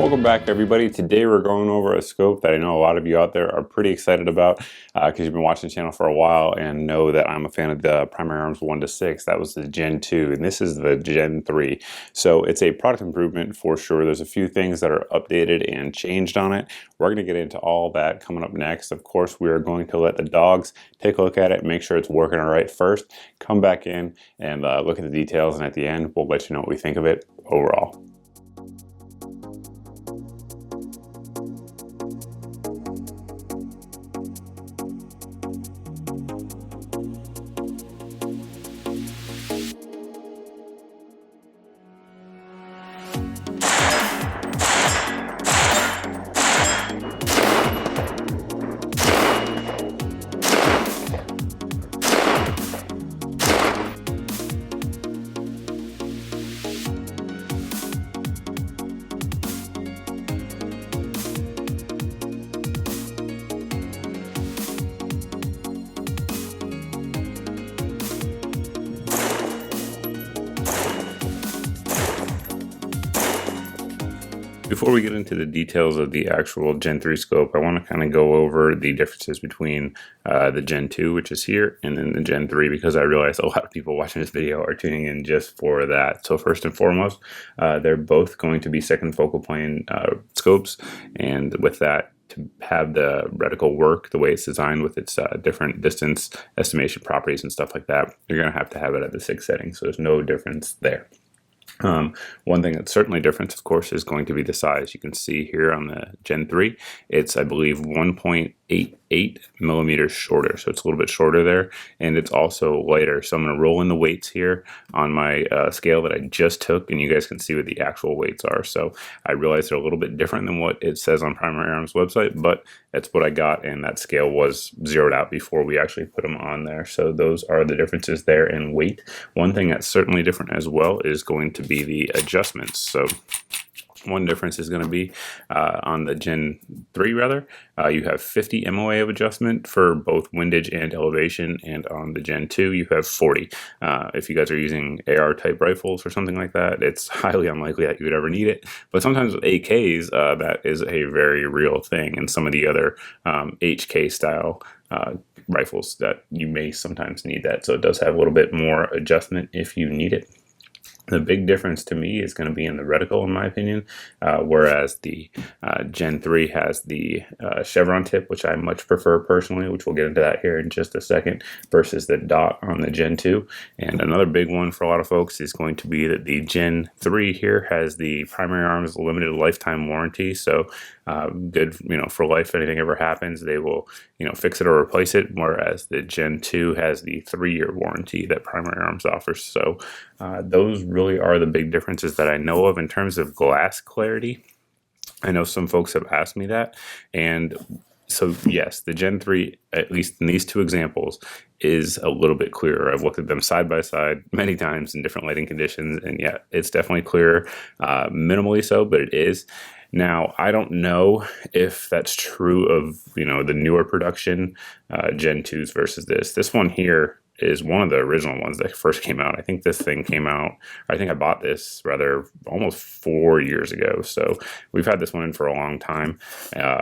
Welcome back, everybody. Today we're going over a scope that I know a lot of you out there are pretty excited about because you've been watching the channel for a while and know that I'm a fan of the primary arms 1 to 6. That was the Gen 2 and this is the Gen 3. So it's a product improvement for sure. There's a few things that are updated and changed on it. We're going to get into all that coming up next. Of course, we are going to let the dogs take a look at it, make sure it's working all right first, come back in and look at the details, and at the end we'll let you know what we think of it overall. Before we get into the details of the actual Gen 3 scope, I want to kind of go over the differences between the Gen 2, which is here, and then the Gen 3, because I realize a lot of people watching this video are tuning in just for that. So first and foremost, they're both going to be second focal plane scopes, and with that, to have the reticle work the way it's designed with its different distance estimation properties and stuff like that, you're going to have it at the 6 setting, so there's no difference there. One thing that's certainly different, of course, is going to be the size. You can see here on the Gen 3, it's, I believe, 1.88 millimeters shorter, so it's a little bit shorter there, and it's also lighter. So I'm going to roll in the weights here on my scale that I just took, and you guys can see what the actual weights are. So I realize they're a little bit different than what it says on Primary Arms website, but that's what I got, and that scale was zeroed out before we actually put them on there. So those are the differences there in weight. One thing that's certainly different as well is going to be the adjustments. So one difference is going to be on the Gen 3 rather, you have 50 MOA of adjustment for both windage and elevation, and on the Gen 2 you have 40. If you guys are using AR type rifles or something like that, it's highly unlikely that you would ever need it, but sometimes with AKs that is a very real thing, and some of the other HK style rifles that you may sometimes need that, so it does have a little bit more adjustment if you need it. The big difference to me is going to be in the reticle, in my opinion, whereas the Gen 3 has the chevron tip, which I much prefer personally, which we'll get into that here in just a second, versus the dot on the Gen 2. And another big one for a lot of folks is going to be that the Gen 3 here has the primary arms limited lifetime warranty, so good, for life. If anything ever happens, they will, fix it or replace it, whereas the Gen 2 has the 3-year warranty that Primary Arms offers. So those really are the big differences that I know of in terms of glass clarity. I know some folks have asked me that, and so yes, the Gen 3, at least in these two examples, is a little bit clearer. I've looked at them side by side many times in different lighting conditions, and yeah, it's definitely clearer, minimally so, but it is. Now, I don't know if that's true of, the newer production Gen 2s versus this. This one here is one of the original ones that first came out. I think this thing came out, I think I bought this rather almost 4 years ago. So we've had this one in for a long time.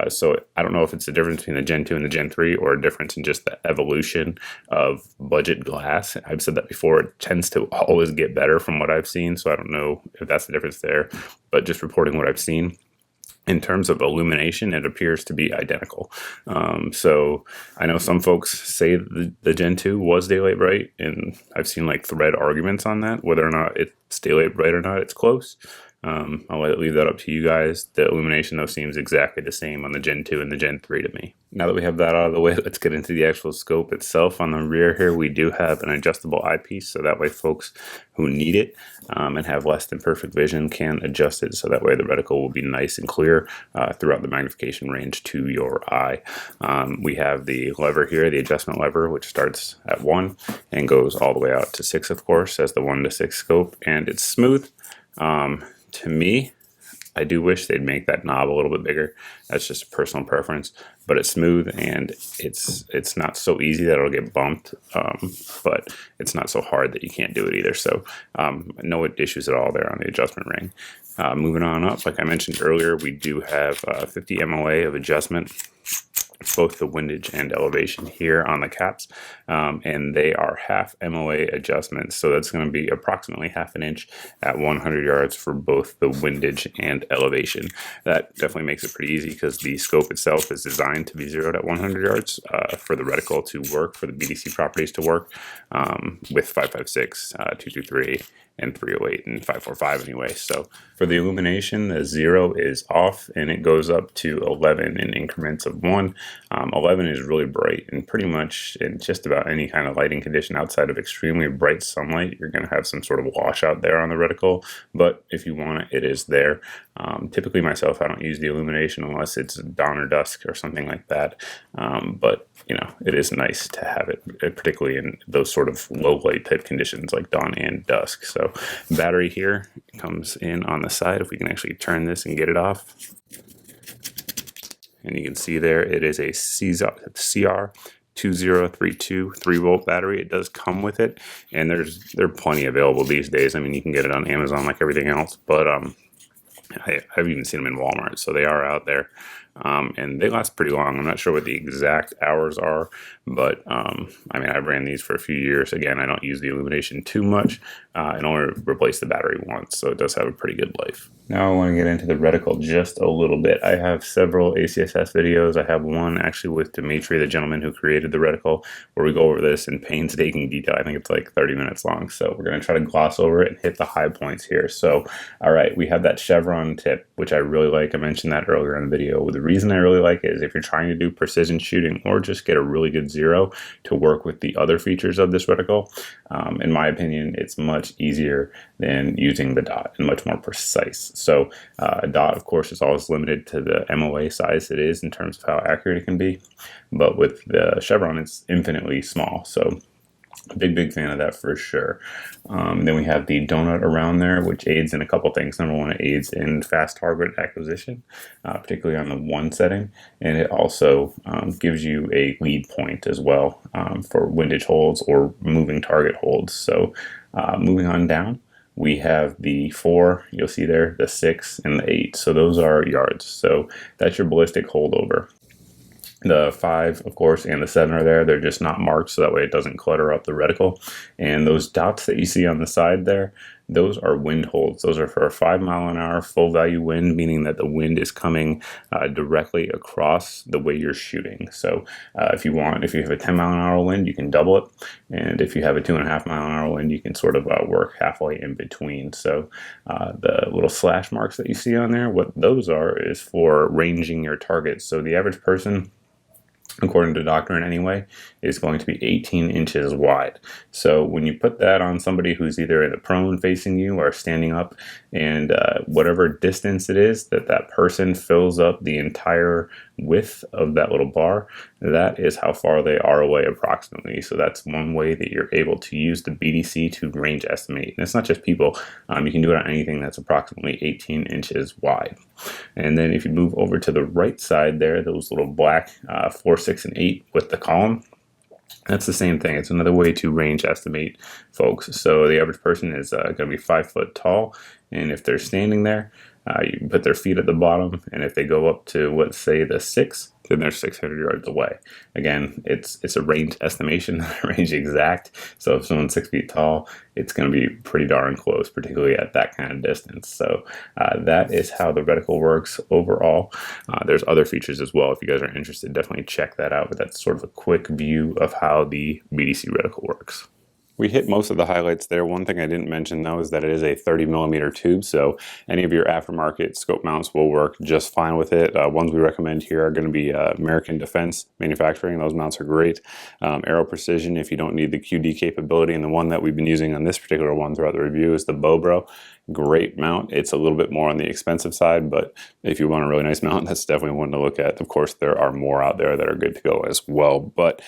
So I don't know if it's the difference between the Gen 2 and the Gen 3 or a difference in just the evolution of budget glass. I've said that before, it tends to always get better from what I've seen. So I don't know if that's the difference there, but just reporting what I've seen. In terms of illumination, it appears to be identical. So I know some folks say the Gen 2 was daylight bright, and I've seen like thread arguments on that, whether or not it's daylight bright or not, it's close. I'll leave that up to you guys. The illumination though seems exactly the same on the Gen 2 and the Gen 3 to me. Now that we have that out of the way, let's get into the actual scope itself. On the rear here, we do have an adjustable eyepiece, so that way folks who need it and have less than perfect vision can adjust it, so that way the reticle will be nice and clear throughout the magnification range to your eye. We have the lever here, the adjustment lever, which starts at 1 and goes all the way out to 6, of course, as the 1 to 6 scope, and it's smooth. To me, I do wish they'd make that knob a little bit bigger. That's just a personal preference, but it's smooth and it's not so easy that it'll get bumped, but it's not so hard that you can't do it either. So no issues at all there on the adjustment ring. Moving on up, like I mentioned earlier, we do have 50 MOA of adjustment, both the windage and elevation here on the caps, and they are half MOA adjustments, so that's going to be approximately half an inch at 100 yards for both the windage and elevation. That definitely makes it pretty easy because the scope itself is designed to be zeroed at 100 yards for the reticle to work, for the BDC properties to work, with 556, 223, and 308 and 545 anyway. So for the illumination, the 0 is off and it goes up to 11 in increments of 1. 11 is really bright, and pretty much in just about any kind of lighting condition outside of extremely bright sunlight, you're going to have some sort of washout there on the reticle, but if you want it, it is there. Typically myself, I don't use the illumination unless it's dawn or dusk or something like that, but you know, it is nice to have it, particularly in those sort of low light type conditions like dawn and dusk. So battery here comes in on the side. If we can actually turn this and get it off, and you can see there it is a CR 2032 3-volt battery. It does come with it, and there are plenty available these days. I mean, you can get it on Amazon like everything else, but I've even seen them in Walmart, so they are out there. And they last pretty long. I'm not sure what the exact hours are, but I mean, I ran these for a few years. Again, I don't use the illumination too much, and only replace the battery once, so it does have a pretty good life. Now I want to get into the reticle just a little bit. I have several ACSS videos. I have one actually with Dimitri, the gentleman who created the reticle, where we go over this in painstaking detail. I think it's like 30 minutes long, so we're going to try to gloss over it and hit the high points here. So, all right, we have that chevron tip, which I really like. I mentioned that earlier in the video. The reason I really like it is if you're trying to do precision shooting or just get a really good zero to work with the other features of this reticle, in my opinion, it's much easier than using the dot and much more precise. So a dot, of course, is always limited to the MOA size it is in terms of how accurate it can be. But with the chevron, it's infinitely small. So big fan of that for sure. Then we have the donut around there, which aids in a couple things. Number one, it aids in fast target acquisition, particularly on the 1 setting, and it also gives you a lead point as well for windage holds or moving target holds. So moving on down, we have the 4, you'll see there, the 6, and the 8. So those are yards. So that's your ballistic holdover. The 5, of course, and the 7 are there. They're just not marked, so that way it doesn't clutter up the reticle. And those dots that you see on the side there, those are wind holds. Those are for a 5-mile-an-hour full value wind, meaning that the wind is coming directly across the way you're shooting. So if you have a 10-mile-an-hour wind, you can double it. And if you have a 2.5-mile-an-hour wind, you can sort of work halfway in between. So the little slash marks that you see on there, what those are is for ranging your targets. So the average person, according to doctrine anyway, is going to be 18 inches wide. So when you put that on somebody who's either in the prone facing you or standing up, and whatever distance it is that person fills up the entire width of that little bar, that is how far they are away approximately. So that's one way that you're able to use the BDC to range estimate. And it's not just people. You can do it on anything that's approximately 18 inches wide. And then if you move over to the right side there, those little black 4, 6, and 8 with the column, that's the same thing. It's another way to range estimate, folks. So the average person is going to be 5 foot tall, and if they're standing there, you can put their feet at the bottom, and if they go up to, let's say, the 6, then they're 600 yards away. Again, it's a range estimation, range exact. So if someone's 6 feet tall, it's going to be pretty darn close, particularly at that kind of distance. So that is how the reticle works overall. There's other features as well. If you guys are interested, definitely check that out. But that's sort of a quick view of how the BDC reticle works. We hit most of the highlights there. One thing I didn't mention though is that it is a 30mm tube, so any of your aftermarket scope mounts will work just fine with it. Ones we recommend here are going to be American Defense Manufacturing. Those mounts are great. Aero Precision, if you don't need the QD capability, and the one that we've been using on this particular one throughout the review is the Bobro. Great mount. It's a little bit more on the expensive side, but if you want a really nice mount, that's definitely one to look at. Of course, there are more out there that are good to go as well, but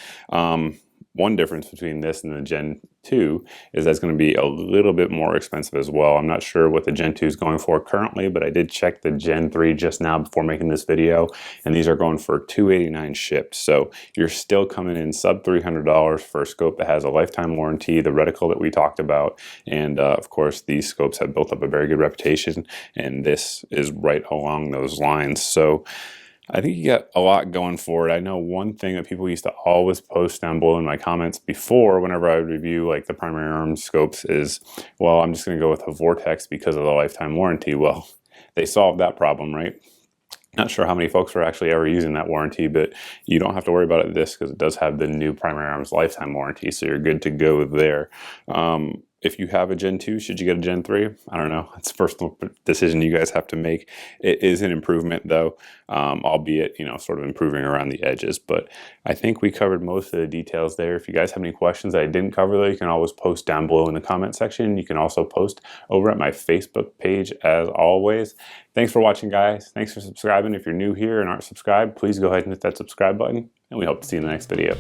One difference between this and the Gen 2 is that's going to be a little bit more expensive as well. I'm not sure what the Gen 2 is going for currently, but I did check the Gen 3 just now before making this video, and these are going for $289 shipped. So you're still coming in sub $300 for a scope that has a lifetime warranty, the reticle that we talked about, and of course these scopes have built up a very good reputation, and this is right along those lines. So I think you got a lot going for it. I know one thing that people used to always post down below in my comments before, whenever I would review like the primary arms scopes, is, well, I'm just going to go with a Vortex because of the lifetime warranty. Well, they solved that problem, right? Not sure how many folks are actually ever using that warranty, but you don't have to worry about it this because it does have the new primary arms lifetime warranty, so you're good to go there. If you have a Gen 2, should you get a Gen 3? I don't know. It's a personal decision you guys have to make. It is an improvement though, albeit, you know, sort of improving around the edges. But I think we covered most of the details there. If you guys have any questions that I didn't cover though, you can always post down below in the comment section. You can also post over at my Facebook page as always. Thanks for watching, guys. Thanks for subscribing. If you're new here and aren't subscribed, please go ahead and hit that subscribe button, and we hope to see you in the next video.